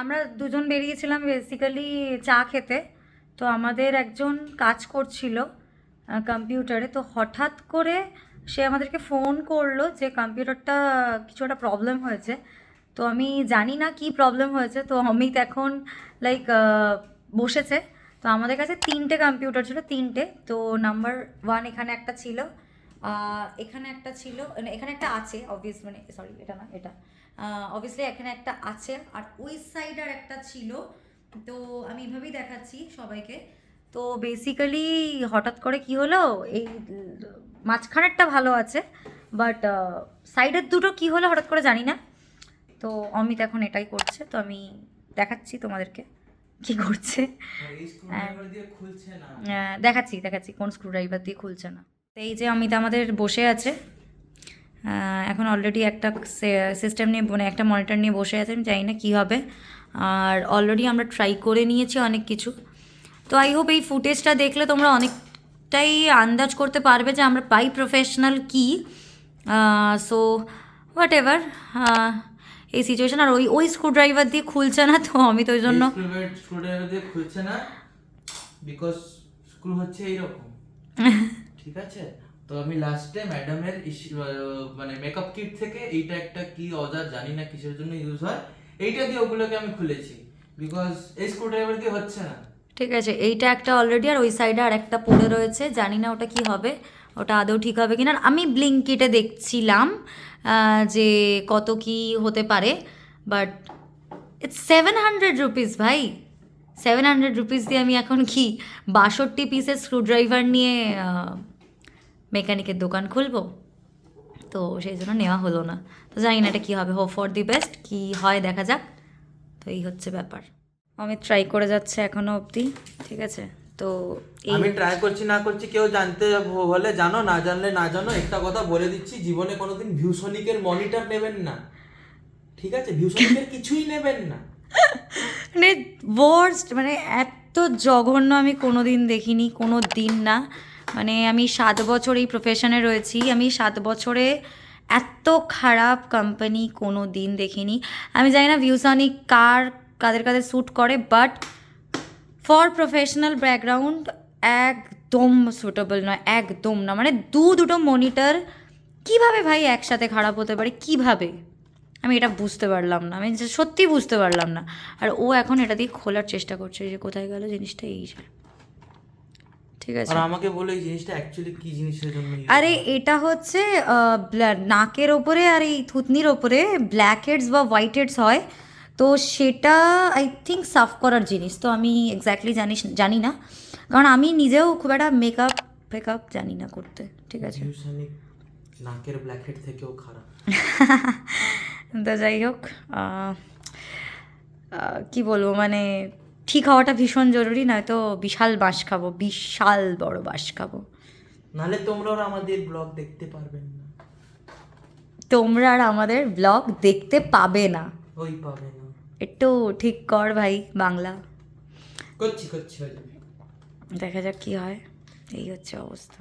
আমরা দুজন বেরিয়েছিলাম বেসিক্যালি চা খেতে। তো আমাদের একজন কাজ করছিল কম্পিউটারে, তো হঠাৎ করে সে আমাদেরকে ফোন করলো যে কম্পিউটারটা কিছু একটা প্রবলেম হয়েছে। তো আমি জানি না কি প্রবলেম হয়েছে। তো অমিত এখন লাইক বসেছে। তো আমাদের কাছে 3টে কম্পিউটার ছিল, 3টে। তো নাম্বার 1 এখানে একটা ছিল, এখানে একটা ছিল, এখানে একটা আছে অবভিয়াস, মানে সরি এটা না, এটা অবভিয়াসলি এখানে একটা আছে, আর ওই সাইড আর একটা ছিল। তো আমি এভাবেই দেখাচ্ছি সবাইকে। তো বেসিক্যালি হঠাৎ করে কি হলো, এই মাঝখানেরটা ভালো আছে, বাট সাইডের দুটো কি হলো হঠাৎ করে জানি না। তো অমিত এখন এটাই করছে, তো আমি দেখাচ্ছি তোমাদেরকে কি করছে। দেখাচ্ছি কোন স্ক্রুড্রাইভার দিয়ে খুলছে না। তো এই যে অমিত আমাদের বসে আছে এখন অলরেডি একটা সিস্টেম নিয়ে, মানে একটা মনিটর নিয়ে বসে আছে। আমি জানি না কী হবে, আর অলরেডি আমরা ট্রাই করে নিয়েছি অনেক কিছু। তো আই হোপ এই ফুটেজটা দেখলে তোমরা অনেকটাই আন্দাজ করতে পারবে যে আমরা পাই প্রফেশনাল কী। সো হোয়াট এভার, এই সিচুয়েশন। আর ওই স্ক্রুড্রাইভার দিয়ে খুলছে না, তো আমি তো ওই জন্য স্ক্রুড্রাইভার দিয়ে খুলছে না বিকজ স্ক্রু হচ্ছে এইরকম, ঠিক আছে। তো আমি লাস্টে ম্যাডামের মানে মেকআপ কিট থেকে এইটা একটা কি অজার জানি না কিসের জন্য ইউজ হয়, এইটা দিয়ে ওগুলোকে আমি খুলেছি বিকজ এই স্ক্রুড্রাইভার দিয়ে হচ্ছে না। ঠিক আছে, এইটা একটা অলরেডি, আর ওই সাইডে আর একটা পড়ে রয়েছে, জানি না ওটা কি হবে, ওটা আদৌ ঠিক হবে কিনা। আমি ব্লিঙ্কিটে দেখছিলাম যে কত কি হতে পারে, বাট ইটস 700 রুপিস ভাই। 700 রুপিস দিয়ে আমি এখন কি 62 পিসের স্ক্রুড্রাইভার নিয়ে মেকানিকের দোকান খুলবো? তো সেই জন্য নেওয়া হলো না। তো জানি না এটা কী হবে, হোপ ফর দি বেস্ট, কী হয় দেখা যাক। তো এই হচ্ছে ব্যাপার। আমি ট্রাই করে যাচ্ছে এখনো অবধি, ঠিক আছে। তো আমি ট্রাই করছি না করছি কেউ জানতে হলে জানো, না জানলে না জানো, একটা কথা বলে দিচ্ছি, জীবনে কোনোদিন ভিউসনিকের মনিটর নেবেন না, ঠিক আছে? ভিউসনিকের কিছুই নেবেন না। মানে ওয়ার্স্ট, মানে এত জঘন্য আমি কোনো দিন দেখিনি, কোনো দিন না। মানে আমি 7 বছর এই প্রফেশনে রয়েছি, আমি 7 বছরে এত খারাপ কোম্পানি কোনো দিন দেখিনি। আমি জানি না ভিউসনিক কাদের কাদের শ্যুট করে, বাট ফর প্রফেশনাল ব্যাকগ্রাউন্ড একদম সুটেবল নয়, একদম না। মানে দুটো মনিটর কীভাবে ভাই একসাথে খারাপ হতে পারে, কীভাবে? আমি এটা বুঝতে পারলাম না, আমি সত্যি বুঝতে পারলাম না। আর ও এখন এটা দিয়ে খোলার চেষ্টা করছে, যে কোথায় গেল জিনিসটা, এই যে, ঠিক আছে। আর আমাকে বলে এই জিনিসটা অ্যাকচুয়ালি কি জিনিসের জন্য? আরে এটা হচ্ছে নাকের ওপরে আর এই থুতনির ওপরে ব্ল্যাক হেডস বা হোয়াইট হেডস হয়, তো সেটা আই থিঙ্ক সাফ করার জিনিস। তো আমি এক্স্যাক্টলি জানি না, কারণ আমি নিজেও খুব একটা মেকআপ জানি না করতে, ঠিক আছে। নাকের ব্ল্যাক হেড থেকেও খারাপ। তো যাই হোক, কি বলবো, মানে ঠিক হওয়াটা ভীষণ জরুরি, নয়তো বিশাল বাঁশ খাবো, বিশাল বড় বাঁশ খাবো। নাহলে তোমরা আর আমাদের ব্লগ দেখতে পারবেন না, তোমরা আর আমাদের ব্লগ দেখতে পাবে না, ওই পাবে না। একটু ঠিক কর ভাই বাংলা। করছি দেখা যাক কি হয়, এই হচ্ছে অবস্থা।